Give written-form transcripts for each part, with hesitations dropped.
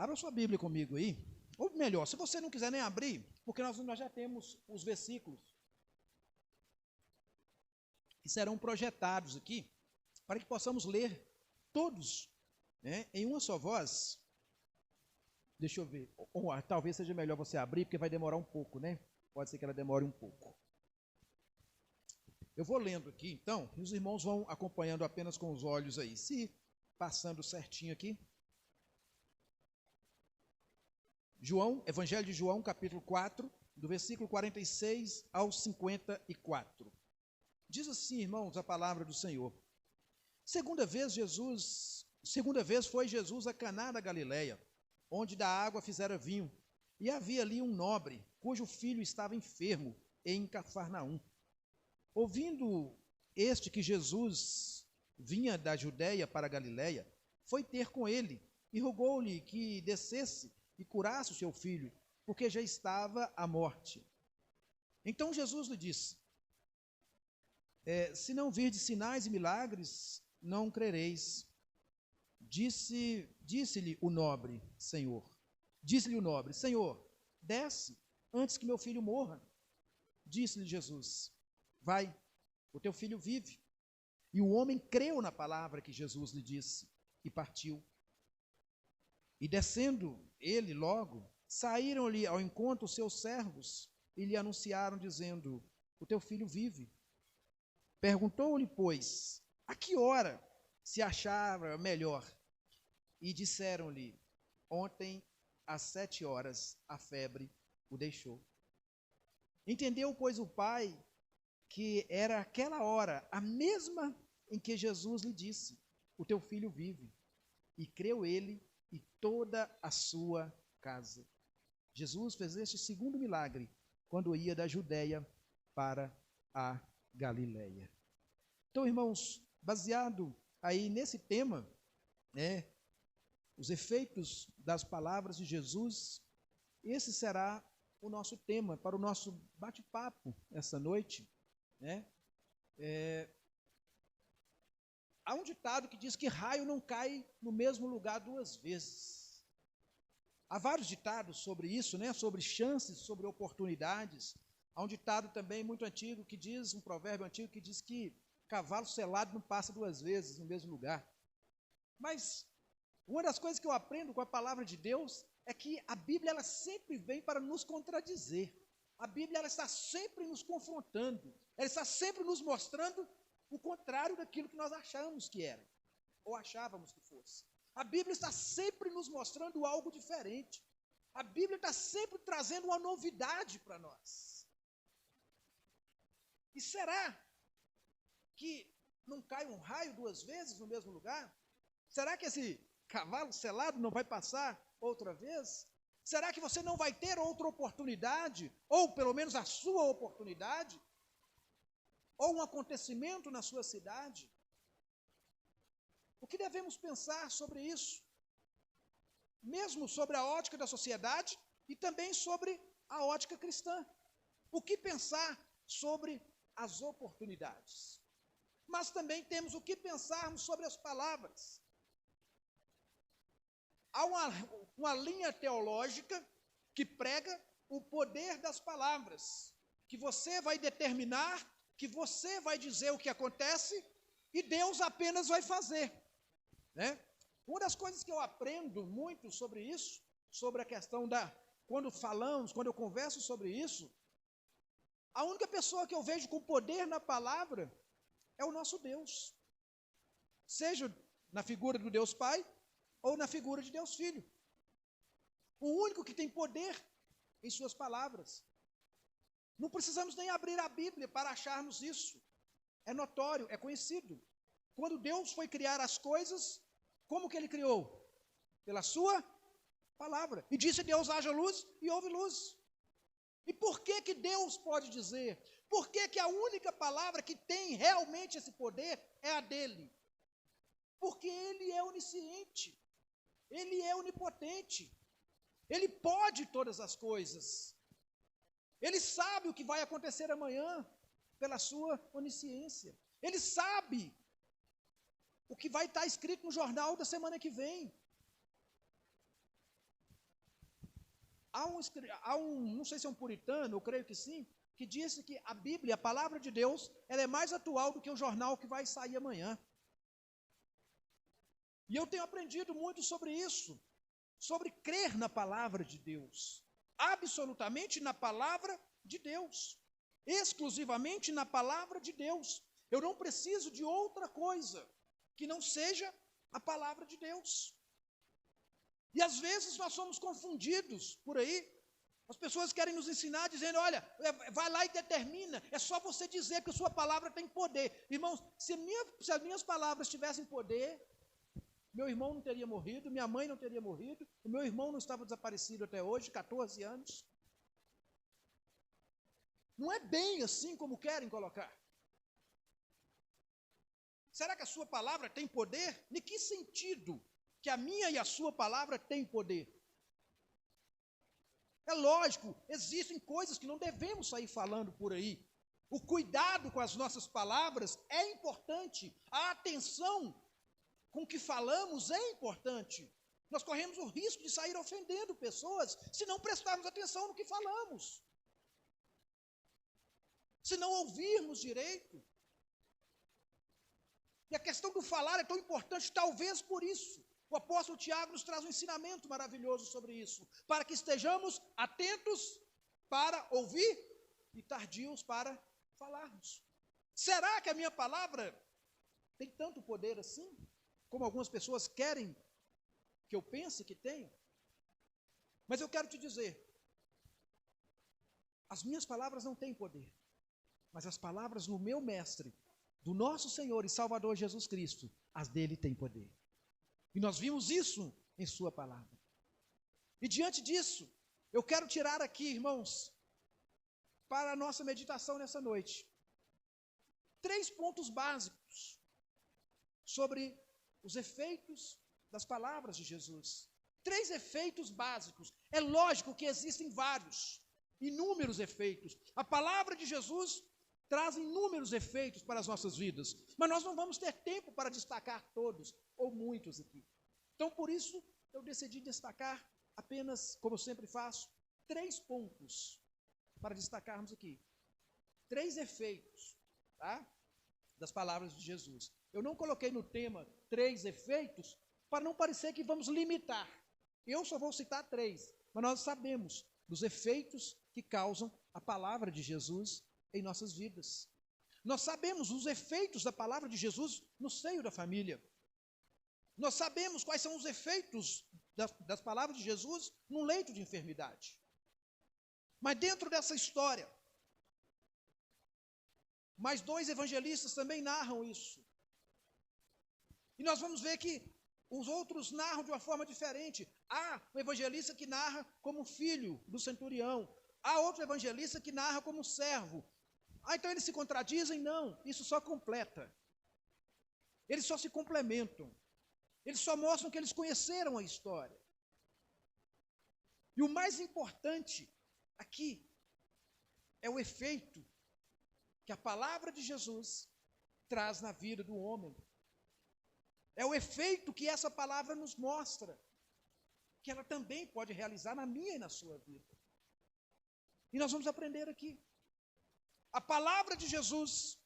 Abra sua Bíblia comigo aí. Ou melhor, se você não quiser nem abrir, porque nós já temos os versículos que serão projetados aqui, para que possamos ler todos, né, em uma só voz. Deixa eu ver. Talvez seja melhor você abrir, porque vai demorar um pouco, né? Pode ser que ela demore um pouco. Eu vou lendo aqui, então, e os irmãos vão acompanhando apenas com os olhos aí. Se passando certinho aqui. Evangelho de João, capítulo 4, do versículo 46 ao 54. Diz assim, irmãos, a palavra do Senhor. Segunda vez foi Jesus a Caná da Galileia, onde da água fizera vinho. E havia ali um nobre, cujo filho estava enfermo, em Cafarnaum. Ouvindo este que Jesus vinha da Judeia para a Galileia, foi ter com ele e rogou-lhe que descesse e curasse o seu filho, porque já estava à morte. Então Jesus lhe disse, se não virdes sinais e milagres, não crereis. Disse-lhe o nobre, Senhor, desce, antes que meu filho morra. Disse-lhe Jesus, vai, o teu filho vive. E o homem creu na palavra que Jesus lhe disse, e partiu. E descendo ele logo, saíram-lhe ao encontro os seus servos, e lhe anunciaram, dizendo, o teu filho vive. Perguntou-lhe, pois, a que hora se achava melhor? E disseram-lhe, ontem, às 7 horas, a febre o deixou. Entendeu, pois, o pai que era aquela hora, a mesma em que Jesus lhe disse, o teu filho vive. E creu ele e toda a sua casa. Jesus fez este segundo milagre, quando ia da Judeia para a Galileia. Então, irmãos, baseado aí nesse tema, né, os efeitos das palavras de Jesus, esse será o nosso tema para o nosso bate-papo essa noite, né? Há um ditado que diz que raio não cai no mesmo lugar 2 vezes. Há vários ditados sobre isso, né? Sobre chances, sobre oportunidades. Há um ditado também muito antigo que diz, um provérbio antigo que diz que cavalo selado não passa 2 vezes no mesmo lugar. Mas uma das coisas que eu aprendo com a palavra de Deus é que a Bíblia ela sempre vem para nos contradizer. A Bíblia ela está sempre nos confrontando. Ela está sempre nos mostrando o contrário daquilo que nós achamos que era, ou achávamos que fosse. A Bíblia está sempre nos mostrando algo diferente. A Bíblia está sempre trazendo uma novidade para nós. E será que não cai um raio 2 vezes no mesmo lugar? Será que esse cavalo selado não vai passar outra vez? Será que você não vai ter outra oportunidade, ou pelo menos a sua oportunidade? Ou um acontecimento na sua cidade? O que devemos pensar sobre isso? Mesmo sobre a ótica da sociedade e também sobre a ótica cristã. O que pensar sobre as oportunidades? Mas também temos o que pensarmos sobre as palavras. Há uma linha teológica que prega o poder das palavras, que você vai determinar, que você vai dizer o que acontece e Deus apenas vai fazer, né? Uma das coisas que eu aprendo muito sobre isso, sobre a questão quando eu converso sobre isso, a única pessoa que eu vejo com poder na palavra é o nosso Deus, seja na figura do Deus Pai ou na figura de Deus Filho. O único que tem poder em suas palavras. Não precisamos nem abrir a Bíblia para acharmos isso. É notório, é conhecido. Quando Deus foi criar as coisas, como que ele criou? Pela sua palavra. E disse Deus, haja luz, e houve luz. E por que Deus pode dizer? Por que a única palavra que tem realmente esse poder é a dele? Porque ele é onisciente. Ele é onipotente. Ele pode todas as coisas. Ele sabe o que vai acontecer amanhã pela sua onisciência. Ele sabe o que vai estar escrito no jornal da semana que vem. não sei se é um puritano, eu creio que sim, que disse que a Bíblia, a palavra de Deus, ela é mais atual do que o jornal que vai sair amanhã. E eu tenho aprendido muito sobre isso, sobre crer na palavra de Deus, absolutamente na palavra de Deus, exclusivamente na palavra de Deus. Eu não preciso de outra coisa que não seja a palavra de Deus. E às vezes nós somos confundidos por aí. As pessoas querem nos ensinar dizendo, olha, vai lá e determina, é só você dizer que a sua palavra tem poder. Irmãos, se as minhas palavras tivessem poder, meu irmão não teria morrido, minha mãe não teria morrido, o meu irmão não estava desaparecido até hoje, 14 anos. Não é bem assim como querem colocar. Será que a sua palavra tem poder? Em que sentido que a minha e a sua palavra têm poder? É lógico, existem coisas que não devemos sair falando por aí. O cuidado com as nossas palavras é importante. A atenção com que falamos é importante. Nós corremos o risco de sair ofendendo pessoas se não prestarmos atenção no que falamos. Se não ouvirmos direito. E a questão do falar é tão importante, talvez por isso. O apóstolo Tiago nos traz um ensinamento maravilhoso sobre isso, para que estejamos atentos para ouvir e tardios para falarmos. Será que a minha palavra tem tanto poder assim, como algumas pessoas querem que eu pense que tenha? Mas eu quero te dizer, as minhas palavras não têm poder, mas as palavras do meu mestre, do nosso Senhor e Salvador Jesus Cristo, as dele têm poder. E nós vimos isso em sua palavra. E diante disso, eu quero tirar aqui, irmãos, para a nossa meditação nessa noite, 3 pontos básicos sobre os efeitos das palavras de Jesus. 3 efeitos básicos. É lógico que existem vários, inúmeros efeitos. A palavra de Jesus traz inúmeros efeitos para as nossas vidas, mas nós não vamos ter tempo para destacar todos, ou muitos aqui. Então, por isso, eu decidi destacar apenas, como eu sempre faço, 3 pontos para destacarmos aqui. 3 efeitos, tá? Das palavras de Jesus. Eu não coloquei no tema 3 efeitos, para não parecer que vamos limitar. Eu só vou citar 3, mas nós sabemos dos efeitos que causam a palavra de Jesus em nossas vidas. Nós sabemos os efeitos da palavra de Jesus no seio da família. Nós sabemos quais são os efeitos das palavras de Jesus num leito de enfermidade. Mas dentro dessa história, mais 2 evangelistas também narram isso. E nós vamos ver que os outros narram de uma forma diferente. Há um evangelista que narra como filho do centurião. Há outro evangelista que narra como servo. Então eles se contradizem? Não, isso só completa. Eles só se complementam. Eles só mostram que eles conheceram a história. E o mais importante aqui é o efeito que a palavra de Jesus traz na vida do homem. É o efeito que essa palavra nos mostra, que ela também pode realizar na minha e na sua vida. E nós vamos aprender aqui. A palavra de Jesus,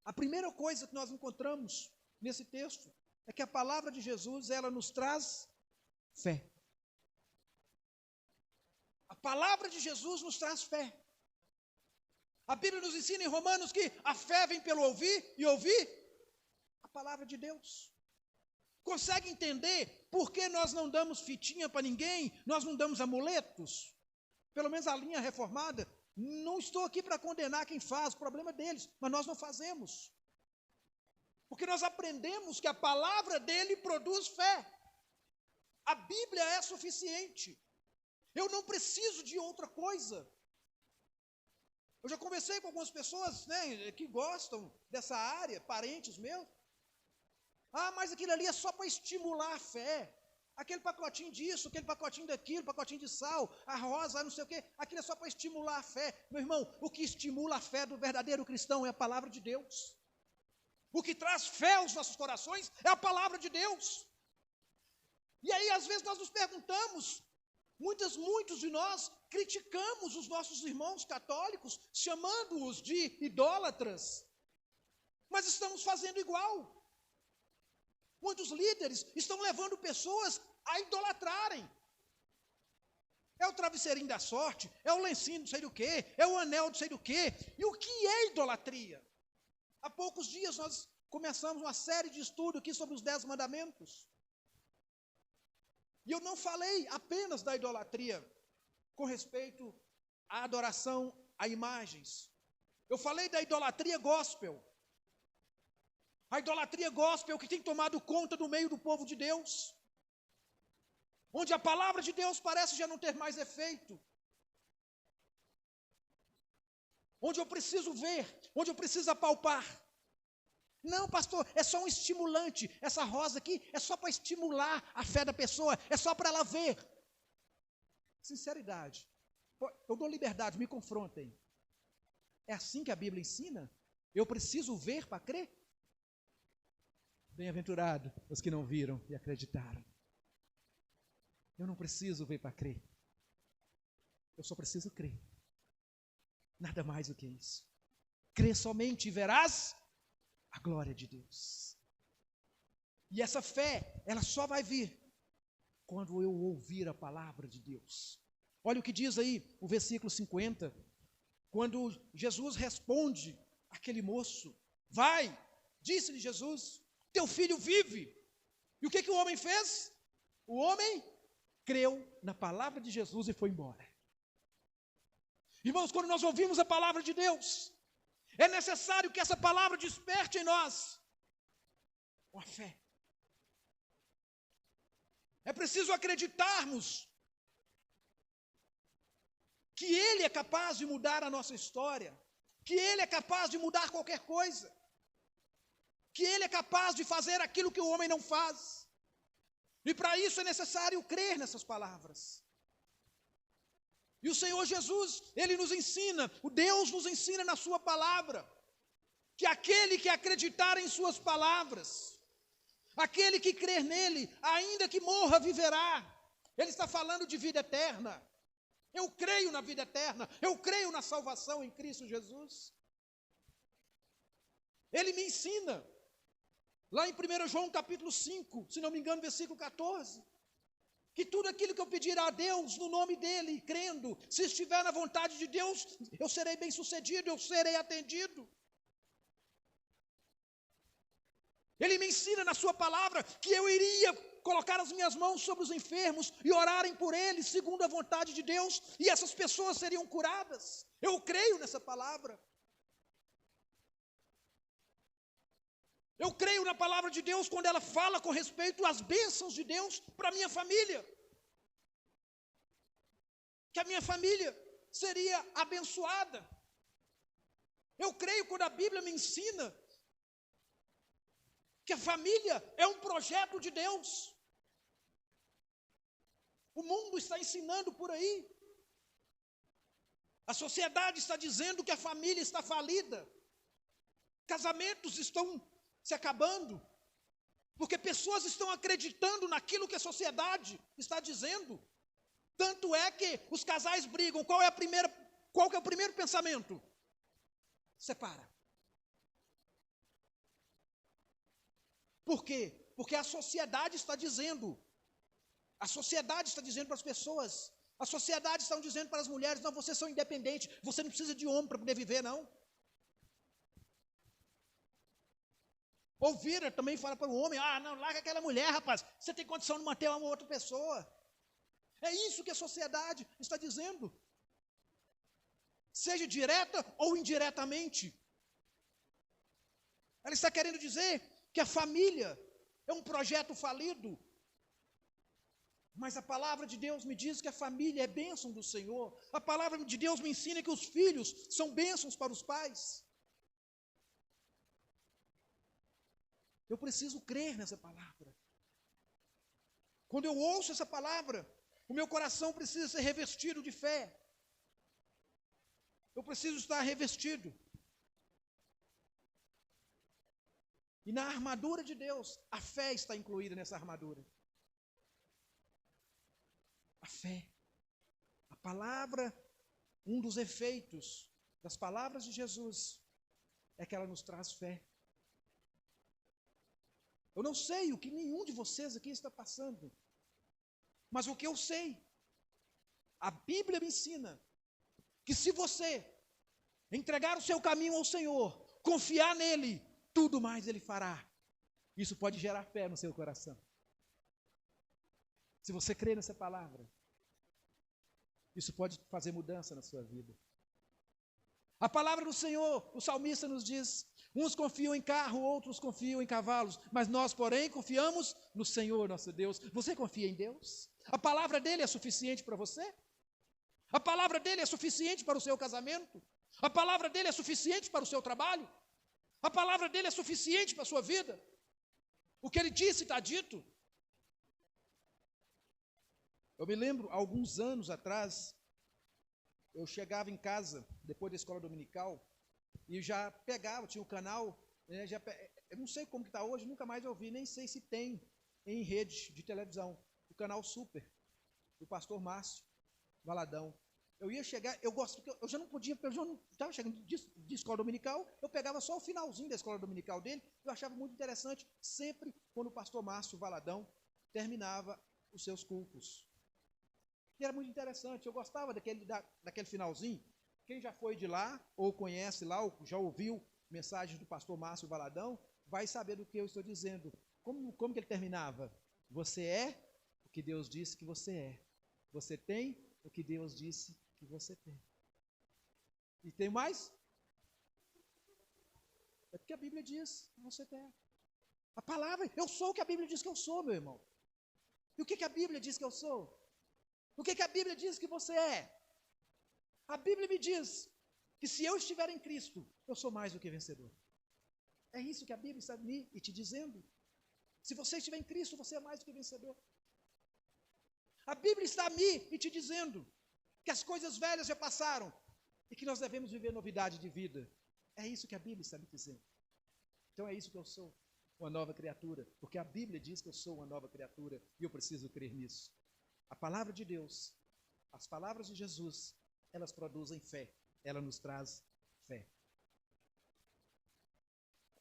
a primeira coisa que nós encontramos nesse texto, é que a palavra de Jesus, ela nos traz fé. A palavra de Jesus nos traz fé. A Bíblia nos ensina em Romanos que a fé vem pelo ouvir e ouvir a palavra de Deus. Consegue entender por que nós não damos fitinha para ninguém, nós não damos amuletos? Pelo menos a linha reformada. Não estou aqui para condenar quem faz, o problema é deles, mas nós não fazemos. Porque nós aprendemos que a palavra dele produz fé. A Bíblia é suficiente. Eu não preciso de outra coisa. Eu já conversei com algumas pessoas, né, que gostam dessa área, parentes meus. Mas aquilo ali é só para estimular a fé. Aquele pacotinho disso, aquele pacotinho daquilo, pacotinho de sal, a rosa, não sei o quê, aquilo é só para estimular a fé. Meu irmão, o que estimula a fé do verdadeiro cristão é a palavra de Deus. O que traz fé aos nossos corações é a palavra de Deus. E aí, às vezes, nós nos perguntamos, Muitos de nós criticamos os nossos irmãos católicos, chamando-os de idólatras, mas estamos fazendo igual. Muitos líderes estão levando pessoas a idolatrarem. É o travesseirinho da sorte, é o lencinho não sei do quê, é o anel não sei do quê. E o que é idolatria? Há poucos dias nós começamos uma série de estudos aqui sobre os 10 mandamentos. E eu não falei apenas da idolatria com respeito à adoração a imagens. Eu falei da idolatria gospel. A idolatria gospel que tem tomado conta do meio do povo de Deus, onde a palavra de Deus parece já não ter mais efeito, onde eu preciso ver, onde eu preciso apalpar. Não, pastor, é só um estimulante, essa rosa aqui é só para estimular a fé da pessoa, é só para ela ver. Sinceridade, eu dou liberdade, me confrontem. É assim que a Bíblia ensina? Eu preciso ver para crer? Bem-aventurado os que não viram e acreditaram. Eu não preciso ver para crer. Eu só preciso crer. Nada mais do que isso. Crê somente e verás a glória de Deus. E essa fé, ela só vai vir quando eu ouvir a palavra de Deus. Olha o que diz aí o versículo 50. Quando Jesus responde àquele moço, vai, disse-lhe Jesus, teu filho vive. E o que o homem fez? O homem creu na palavra de Jesus e foi embora. Irmãos, quando nós ouvimos a palavra de Deus, é necessário que essa palavra desperte em nós uma fé. É preciso acreditarmos que Ele é capaz de mudar a nossa história, que Ele é capaz de mudar qualquer coisa, que Ele é capaz de fazer aquilo que o homem não faz. E para isso é necessário crer nessas palavras. E o Senhor Jesus, Ele nos ensina, o Deus nos ensina na sua palavra, que aquele que acreditar em suas palavras, aquele que crer nele, ainda que morra, viverá. Ele está falando de vida eterna. Eu creio na vida eterna, eu creio na salvação em Cristo Jesus. Ele me ensina, lá em 1 João capítulo 5, se não me engano, versículo 14, que tudo aquilo que eu pedir a Deus no nome dEle, crendo, se estiver na vontade de Deus, eu serei bem sucedido, eu serei atendido. Ele me ensina na sua palavra que eu iria colocar as minhas mãos sobre os enfermos e orarem por eles, segundo a vontade de Deus, e essas pessoas seriam curadas. Eu creio nessa palavra. Eu creio na palavra de Deus quando ela fala com respeito às bênçãos de Deus para a minha família. Que a minha família seria abençoada. Eu creio quando a Bíblia me ensina que a família é um projeto de Deus. O mundo está ensinando por aí. A sociedade está dizendo que a família está falida. Casamentos estão se acabando, porque pessoas estão acreditando naquilo que a sociedade está dizendo. Tanto é que os casais brigam. Qual que é o primeiro pensamento? Separa. Por quê? Porque a sociedade está dizendo. A sociedade está dizendo para as pessoas. A sociedade está dizendo para as mulheres: não, vocês são independentes, você não precisa de homem para poder viver, não. Ouvira também fala para o homem: ah, não, larga aquela mulher, rapaz, você tem condição de manter uma outra pessoa. É isso que a sociedade está dizendo. Seja direta ou indiretamente. Ela está querendo dizer que a família é um projeto falido. Mas a palavra de Deus me diz que a família é bênção do Senhor. A palavra de Deus me ensina que os filhos são bênçãos para os pais. Eu preciso crer nessa palavra. Quando eu ouço essa palavra, o meu coração precisa ser revestido de fé. Eu preciso estar revestido. E na armadura de Deus, a fé está incluída nessa armadura. A fé. palavra, um dos efeitos das palavras de Jesus é que ela nos traz fé. Eu não sei o que nenhum de vocês aqui está passando, mas o que eu sei, a Bíblia me ensina que se você entregar o seu caminho ao Senhor, confiar nele, tudo mais ele fará. Isso pode gerar fé no seu coração. Se você crê nessa palavra, isso pode fazer mudança na sua vida. A palavra do Senhor, o salmista nos diz, uns confiam em carro, outros confiam em cavalos, mas nós, porém, confiamos no Senhor, nosso Deus. Você confia em Deus? A palavra dele é suficiente para você? A palavra dele é suficiente para o seu casamento? A palavra dele é suficiente para o seu trabalho? A palavra dele é suficiente para a sua vida? O que ele disse está dito? Eu me lembro, alguns anos atrás, eu chegava em casa, depois da escola dominical, e já pegava, tinha o canal, né, eu não sei como que está hoje, nunca mais ouvi, nem sei se tem em rede de televisão, o canal Super, do pastor Márcio Valadão. Eu ia chegar, eu já não podia, eu já não estava chegando de escola dominical, eu pegava só o finalzinho da escola dominical dele, eu achava muito interessante, sempre quando o pastor Márcio Valadão terminava os seus cultos. E era muito interessante, eu gostava daquele finalzinho. Quem já foi de lá, ou conhece lá, ou já ouviu mensagens do pastor Márcio Valadão, vai saber do que eu estou dizendo. Como que ele terminava? Você é o que Deus disse que você é. Você tem o que Deus disse que você tem. E tem mais? É porque a Bíblia diz que você tem. A palavra, eu sou o que a Bíblia diz que eu sou, meu irmão. E o que a Bíblia diz que eu sou? O que a Bíblia diz que você é? A Bíblia me diz que se eu estiver em Cristo, eu sou mais do que vencedor. É isso que a Bíblia está me e te dizendo. Se você estiver em Cristo, você é mais do que vencedor. A Bíblia está me e te dizendo que as coisas velhas já passaram e que nós devemos viver novidade de vida. É isso que a Bíblia está me dizendo. Então é isso que eu sou, uma nova criatura, porque a Bíblia diz que eu sou uma nova criatura e eu preciso crer nisso. A palavra de Deus, as palavras de Jesus, elas produzem fé, ela nos traz fé.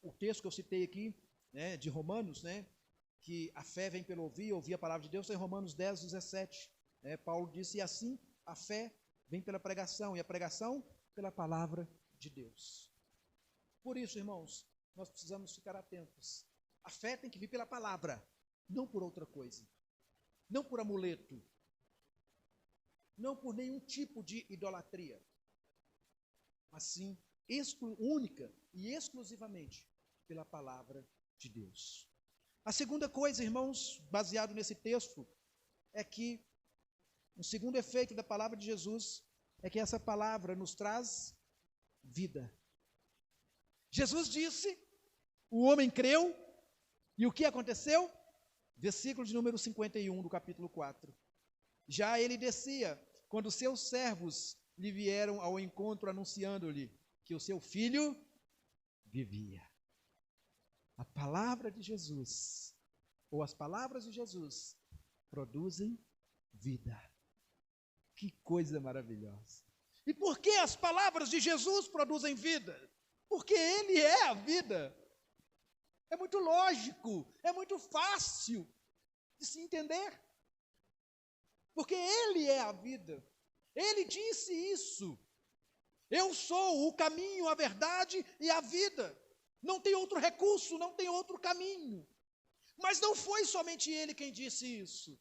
O texto que eu citei aqui, né, de Romanos, né, que a fé vem pelo ouvir a palavra de Deus, é em Romanos 10, 17. Né, Paulo disse, e assim a fé vem pela pregação, e a pregação pela palavra de Deus. Por isso, irmãos, nós precisamos ficar atentos. A fé tem que vir pela palavra, não por outra coisa. Não por amuleto, não por nenhum tipo de idolatria, mas sim única e exclusivamente pela palavra de Deus. A segunda coisa, irmãos, baseado nesse texto, é que o segundo efeito da palavra de Jesus é que essa palavra nos traz vida. Jesus disse, o homem creu, e o que aconteceu? Versículo de número 51 do capítulo 4. Já ele descia, quando seus servos lhe vieram ao encontro, anunciando-lhe que o seu filho vivia. A palavra de Jesus, ou as palavras de Jesus, produzem vida. Que coisa maravilhosa. E por que as palavras de Jesus produzem vida? Porque Ele é a vida. É muito lógico, é muito fácil de se entender. Porque Ele é a vida. Ele disse isso. Eu sou o caminho, a verdade e a vida. Não tem outro recurso, não tem outro caminho. Mas não foi somente Ele quem disse isso.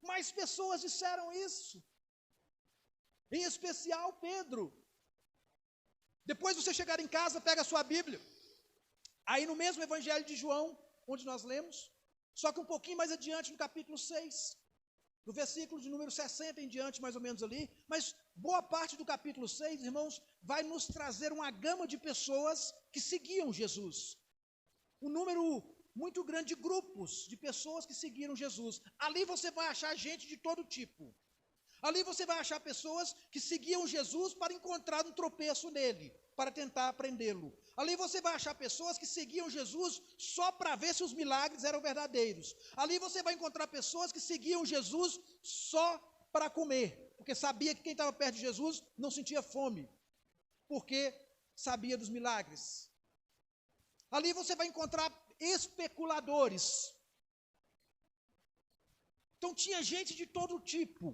Mais pessoas disseram isso. Em especial Pedro. Depois você chegar em casa, pega a sua Bíblia. Aí no mesmo Evangelho de João, onde nós lemos, só que um pouquinho mais adiante, no capítulo 6, no versículo de número 60 em diante, mais ou menos ali, mas boa parte do capítulo 6, irmãos, vai nos trazer uma gama de pessoas que seguiam Jesus. Um número muito grande de grupos de pessoas que seguiram Jesus. Ali você vai achar gente de todo tipo. Ali você vai achar pessoas que seguiam Jesus para encontrar um tropeço nele, para tentar prendê-lo. Ali você vai achar pessoas que seguiam Jesus só para ver se os milagres eram verdadeiros. Ali você vai encontrar pessoas que seguiam Jesus só para comer, porque sabia que quem estava perto de Jesus não sentia fome, porque sabia dos milagres. Ali você vai encontrar especuladores. Então tinha gente de todo tipo.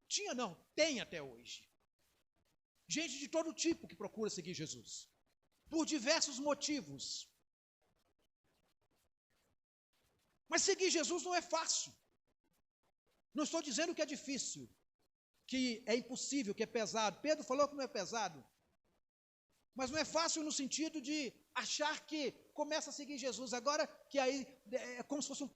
Tinha não, tem até hoje. Gente de todo tipo que procura seguir Jesus, por diversos motivos. Mas seguir Jesus não é fácil. Não estou dizendo que é difícil, que é impossível, que é pesado. Pedro falou que não é pesado. Mas não é fácil no sentido de achar que começa a seguir Jesus agora, que aí é como se fosse um